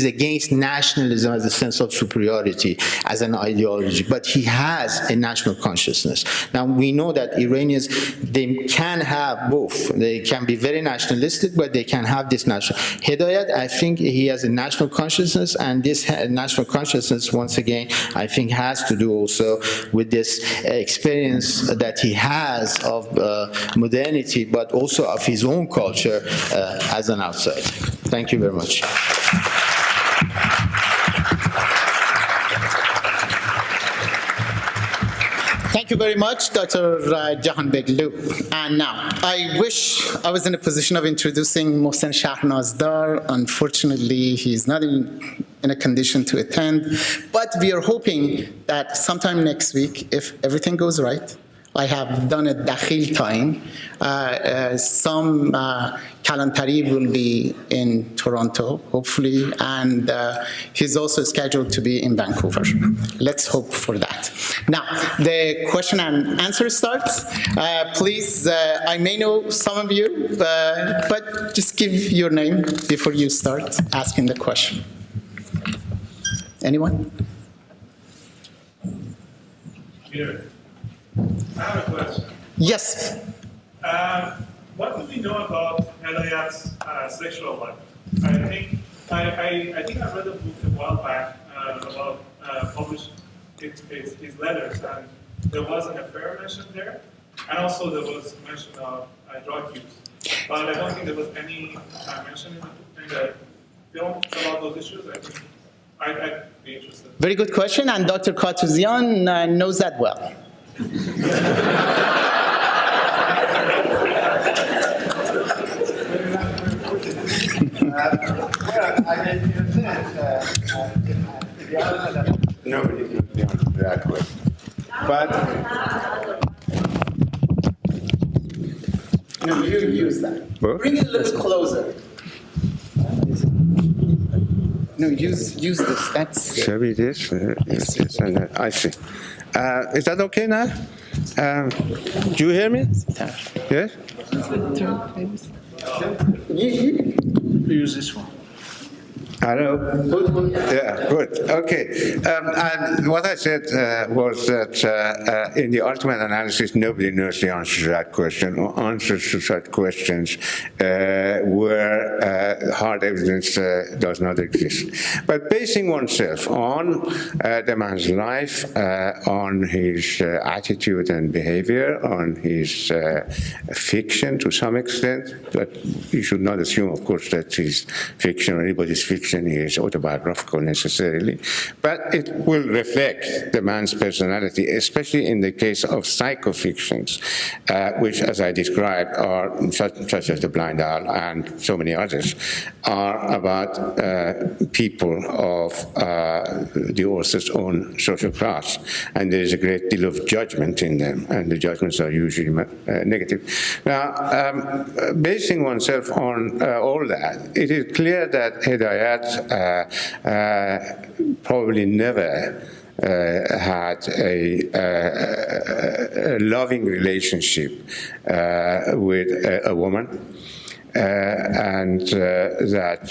Speaker 5: against nationalism as a sense of superiority, as an ideology, but he has a national consciousness. Now, we know that Iranians, they can have both. They can be very nationalistic, but they can have this national. Hedayat, I think he has a national consciousness, and this national consciousness, once again, I think has to do also with this experience that he has of modernity, but also of his own culture as an outsider. Thank you very much.
Speaker 2: Thank you very much, Dr. Jahanbegloo. And now, I wish I was in a position of introducing Mohsen Shahnazdar. Unfortunately, he's not in a condition to attend, but we are hoping that sometime next week, if everything goes right, I have done a dakhil time. Some Kalantari will be in Toronto, hopefully, and he's also scheduled to be in Vancouver. Let's hope for that. Now, the question and answer starts. Please, I may know some of you, but just give your name before you start asking the question. Anyone?
Speaker 6: Here. I have a question.
Speaker 2: Yes.
Speaker 6: What do we know about Hedayat's sexual life? I think I read a book a while back about published his letters, and there was an affair mentioned there, and also there was mention of drug use. But I don't think there was any mention in the film about those issues. I think I'd be interested.
Speaker 2: Very good question, and Dr. Katouzian knows that well.
Speaker 7: I mean, in a sense,
Speaker 3: Nobody knows the answer to that question. But
Speaker 2: no, you use that.
Speaker 3: What?
Speaker 2: Bring it a little closer. No, use this. That's.
Speaker 3: shall we this? I see. Is that okay now? Do you hear me? Yes?
Speaker 7: use this one.
Speaker 3: Hello? Yeah, good. Okay. And what I said was that in the ultimate analysis, nobody knows the answer to that question, or answers to such questions where hard evidence does not exist. But basing oneself on the man's life, on his attitude and behavior, on his fiction to some extent, but you should not assume, of course, that his fiction or anybody's fiction is autobiographical necessarily, but it will reflect the man's personality, especially in the case of psychofictions, which, as I described, are such as The Blind Owl and so many others, are about people of the author's own social class, and there is a great deal of judgment in them, and the judgments are usually negative. Now, basing oneself on all that, it is clear that Hedayat probably never had a loving relationship with a woman. and that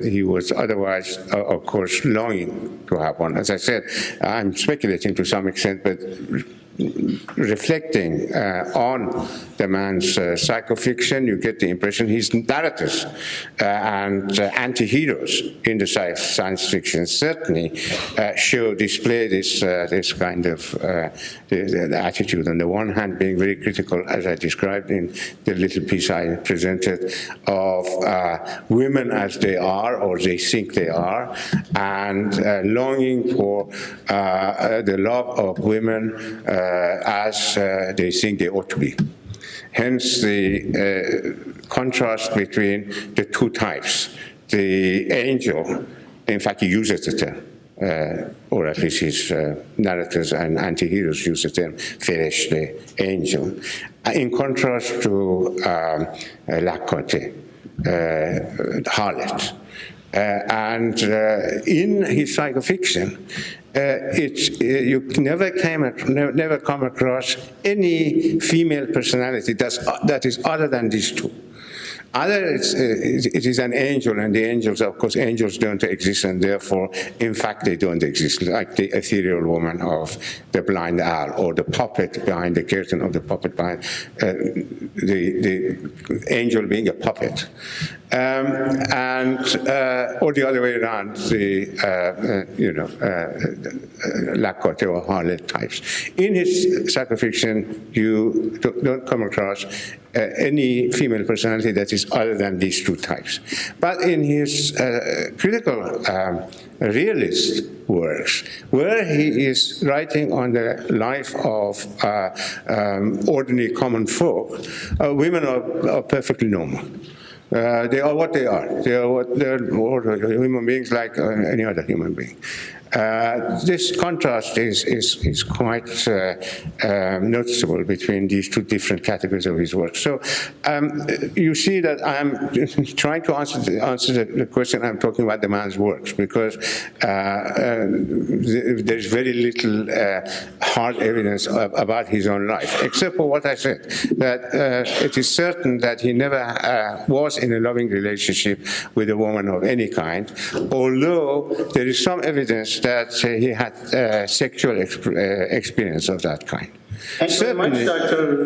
Speaker 3: he was otherwise, of course, longing to have one. As I said, I'm speculating to some extent, but reflecting on the man's psychofiction, you get the impression his narrators and anti-heroes in the science fiction certainly display this kind of the attitude. On the one hand, being very critical, as I described in the little piece I presented, of women as they are or they think they are, and longing for the love of women as they think they ought to be. Hence the contrast between the two types. The angel, in fact, he uses the term, or at least his narrators and anti-heroes use the term Feresh, the angel, in contrast to Lakote, harlot. And in his psychofiction, you never come across any female personality that is other than these two. Either it is an angel, and the angels, of course, angels don't exist, and therefore, in fact, they don't exist, like the ethereal woman of the blind owl, or the puppet behind the curtain of the puppet behind the angel being a puppet. Or the other way around, the Lakote or harlot types. In his psychofiction, you don't come across any female personality that is other than these two types. But in his critical realist works, where he is writing on the life of ordinary common folk, women are perfectly normal. They are what they are. They're human beings like any other human being. This contrast is quite noticeable between these two different categories of his work. So you see that I'm trying to answer the question. I'm talking about the man's works, because there's very little hard evidence about his own life, except for what I said, that it is certain that he never was in a loving relationship with a woman of any kind, although there is some evidence that he had sexual experience of that kind.
Speaker 2: Thank you very much, Dr.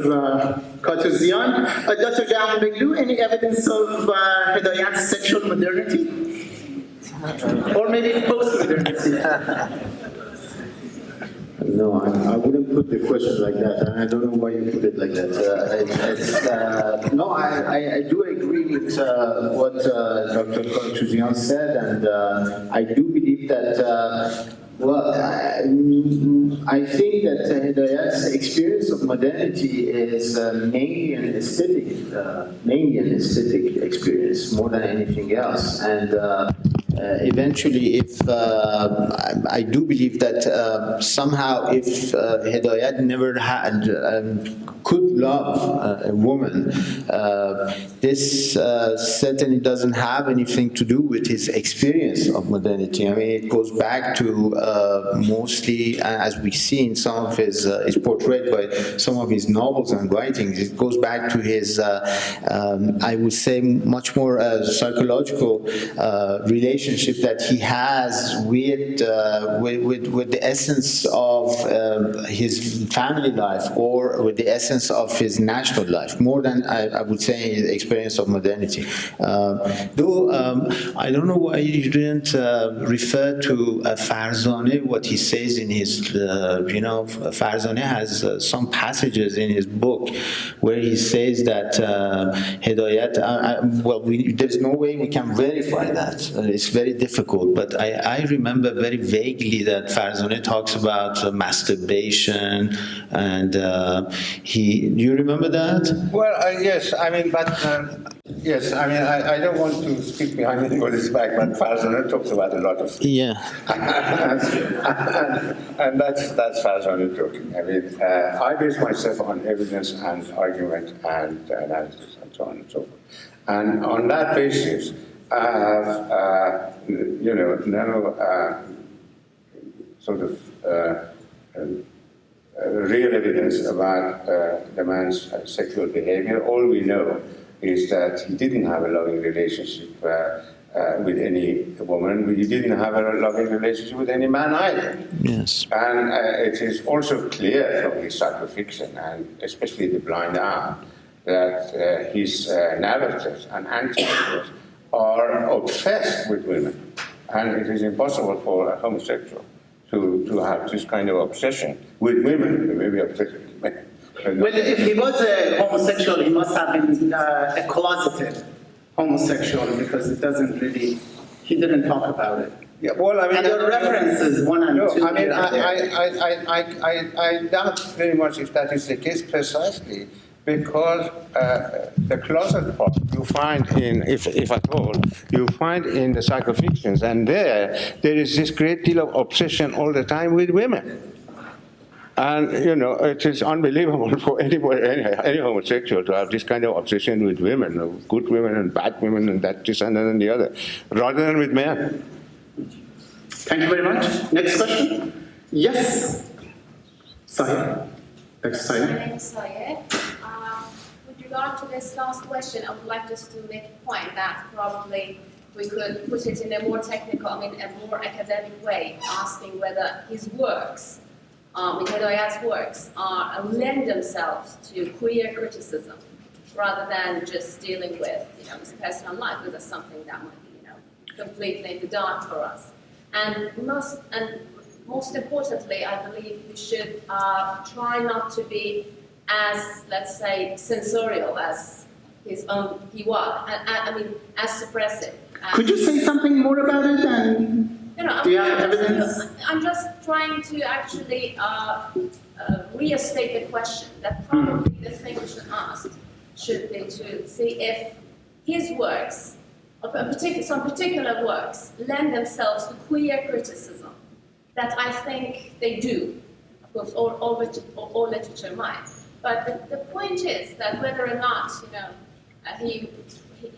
Speaker 2: Katouzian. Dr. Jahanbegloo, any evidence of Hedayat's sexual modernity? Or maybe post-modernity?
Speaker 5: No, I wouldn't put the question like that, and I don't know why you put it like that. No, I do agree with what Dr. Katouzian said, and I do believe that, I think that Hedayat's experience of modernity is mainly an aesthetic experience more than anything else, and eventually, if I do believe that somehow if Hedayat never had could love a woman, this certainly doesn't have anything to do with his experience of modernity. I mean, it goes back to mostly, as we see in some of his, is portrayed by some of his novels and writings, it goes back to his, I would say, much more psychological relationship that he has with the essence of his family life, or with the essence of his national life, more than I would say his experience of modernity. Though I don't know why you didn't refer to Farzaneh, what he says in his, Farzaneh has some passages in his book where he says that Hedayat, there's no way we can verify that. It's very difficult, but I remember very vaguely that Farzaneh talks about masturbation, and do you remember that?
Speaker 3: Well, yes, I mean, but yes, I mean, I don't want to speak behind anybody's back, but Farzaneh talks about a lot of things.
Speaker 5: Yeah.
Speaker 3: and that's Farzaneh talking. I mean, I base myself on evidence and argument and analysis and so on and so forth. And on that basis, I have, no sort of real evidence about the man's sexual behavior. All we know is that he didn't have a loving relationship with any woman. He didn't have a loving relationship with any man either.
Speaker 5: Yes.
Speaker 3: And it is also clear from his psychofiction, and especially The Blind Eye, that his narrators and anti-heroes are obsessed with women. And it is impossible for a homosexual to have this kind of obsession with women, maybe obsessed with men.
Speaker 2: Well, if he was a homosexual, he must have been a closeted homosexual, because it doesn't really, he didn't talk about it.
Speaker 3: Yeah, well, I mean,
Speaker 2: And your references, 1 and 2.
Speaker 3: I mean, I doubt very much if that is the case precisely because the closet part you find in, if at all, you find in the psychofictions, and there is this great deal of obsession all the time with women. And, you know, it is unbelievable for anybody, any homosexual to have this kind of obsession with women, of good women and bad women and that, this and that and the other, rather than with men.
Speaker 2: Thank you very much. Next question? Yes. Saya. Next, Saya.
Speaker 8: My name is Saya. With regard to this last question, I would like just to make a point that probably we could put it in a more technical, a more academic way, asking whether his works, Hedayat's works, lend themselves to queer criticism rather than just dealing with, his personal life, because that's something that might be, completely in the dark for us. And most importantly, I believe we should try not to be as, let's say, censorial as he was. As suppressive.
Speaker 2: Could you say something more about it? And do you have evidence?
Speaker 8: I'm just trying to actually restate the question. That probably the thing we should ask should be to see if his works, some particular works, lend themselves to queer criticism. That I think they do. Of course, all literature might. But the point is that whether or not,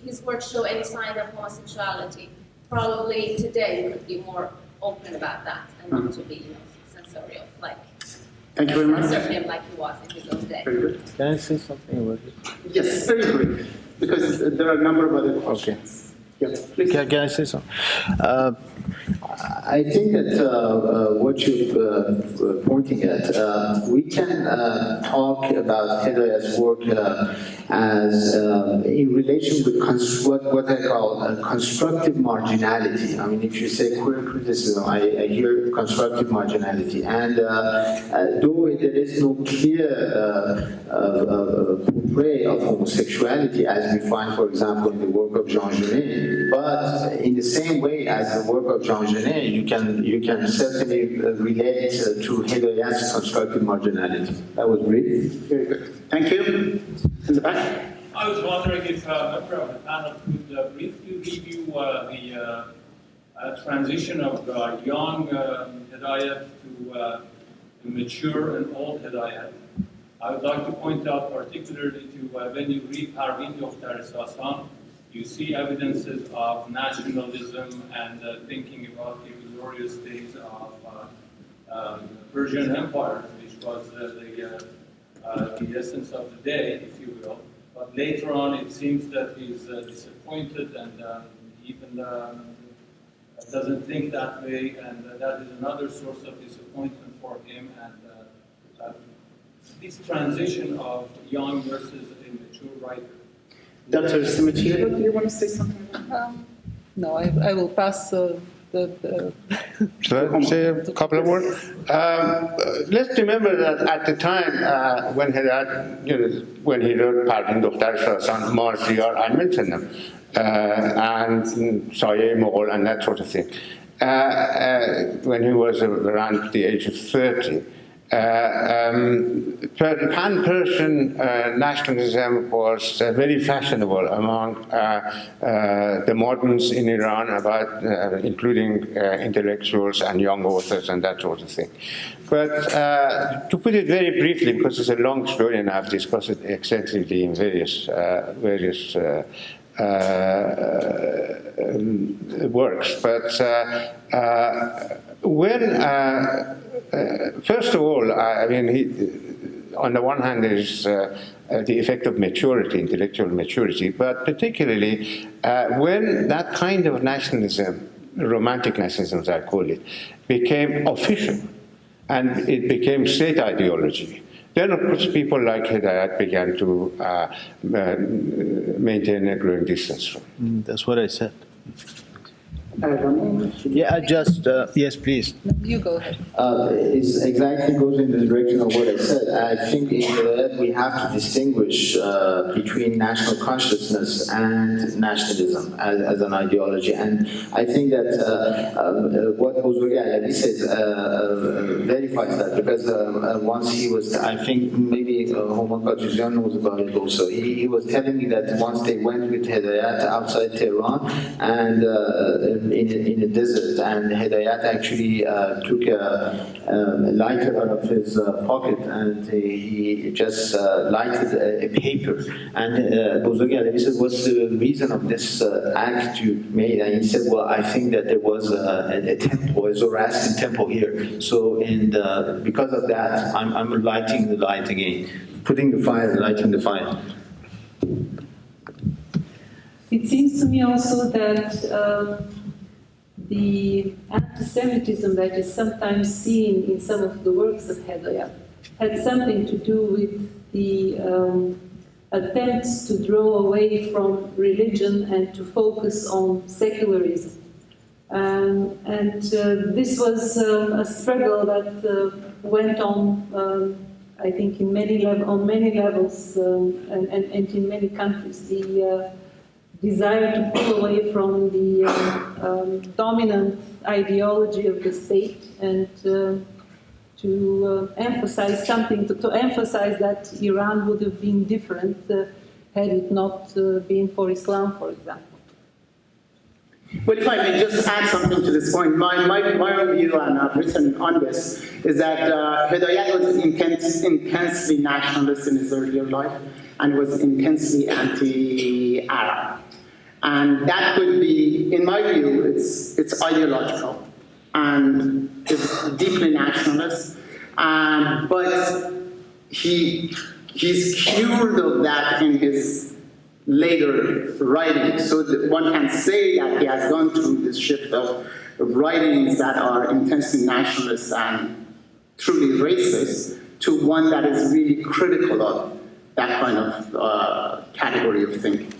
Speaker 8: his works show any sign of homosexuality, probably today we could be more open about that and not to be, censorial, like.
Speaker 2: Thank you very much.
Speaker 8: Censor him like he was in his own day.
Speaker 2: Very good.
Speaker 7: Can I say something about it?
Speaker 2: Yes, very brief, because there are a number of other questions.
Speaker 7: Okay.
Speaker 2: Yes, please.
Speaker 7: Can I say something?
Speaker 5: I think that what you're pointing at, we can talk about Hedayat's work as in relation with what I call constructive marginality. I mean, if you say queer criticism, I hear constructive marginality. And though there is no clear portray of homosexuality as we find, for example, in the work of Jean Genet, but in the same way as the work of Jean Genet, you can certainly relate to Hedayat's constructive marginality. That was brief.
Speaker 2: Very good. Thank you. In the back.
Speaker 6: I was wondering if a member of the panel could briefly review the transition of young Hedayat to mature and old Hedayat. I would like to point out particularly to when you read Parvin Doftar Sasan, you see evidences of nationalism and thinking about the glorious days of Persian Empire, which was the essence of the day, if you will. But later on, it seems that he's disappointed and even doesn't think that way, and that is another source of disappointment for him. And this transition of young versus a mature writer.
Speaker 2: Dr. Simidchieva, do you want to say something?
Speaker 9: No, I will pass the
Speaker 3: Should I say a couple of words? Let's remember that at the time when Hedayat, when he wrote Parvin Doftar Sasan, Marziar, I mentioned them, and Saye Mughal and that sort of thing. When he was around the age of 30, Pan-Persian nationalism was very fashionable among the moderns in Iran, including intellectuals and young authors and that sort of thing. But to put it very briefly, because it's a long story and I've discussed it extensively in various works, but when first of all, I mean, on the one hand, there's the effect of maturity, intellectual maturity, but particularly when that kind of nationalism, romantic nationalism, as I call it, became official and it became state ideology. Then, of course, people like Hedayat began to maintain a growing distance from it.
Speaker 5: That's what I said. Yeah, I just, yes, please.
Speaker 9: You go ahead.
Speaker 5: It exactly goes in the direction of what I said. I think we have to distinguish between national consciousness and nationalism as an ideology. And I think that what Buzurg-e says verifies that, because once he was, I think maybe Homa Katouzian knows about it also. He was telling me that once they went with Hedayat outside Tehran and in a desert, and Hedayat actually took a lighter out of his pocket and he just lighted a paper. And Buzurg-e said, what's the reason of this act you made? And he said, well, I think that there was a temple, a Zoroastrian temple here. So because of that, I'm lighting the light again, putting the fire, lighting the fire.
Speaker 9: It seems to me also that the anti-Semitism that is sometimes seen in some of the works of Hedayat had something to do with the attempts to draw away from religion and to focus on secularism. This was a struggle that went on, I think, on many levels and in many countries. The desire to pull away from the dominant ideology of the state and to emphasize something, to emphasize that Iran would have been different had it not been for Islam, for example.
Speaker 2: Well, if I may just add something to this point, my own view, and I've written on this, is that Hedayat was intensely nationalist in his earlier life and was intensely anti-Arab. And that could be, in my view, it's ideological and it's deeply nationalist. But he's cured of that in his later writings. So that one can say that he has gone through this shift of writings that are intensely nationalist and truly racist to one that is really critical of that kind of category of thinking.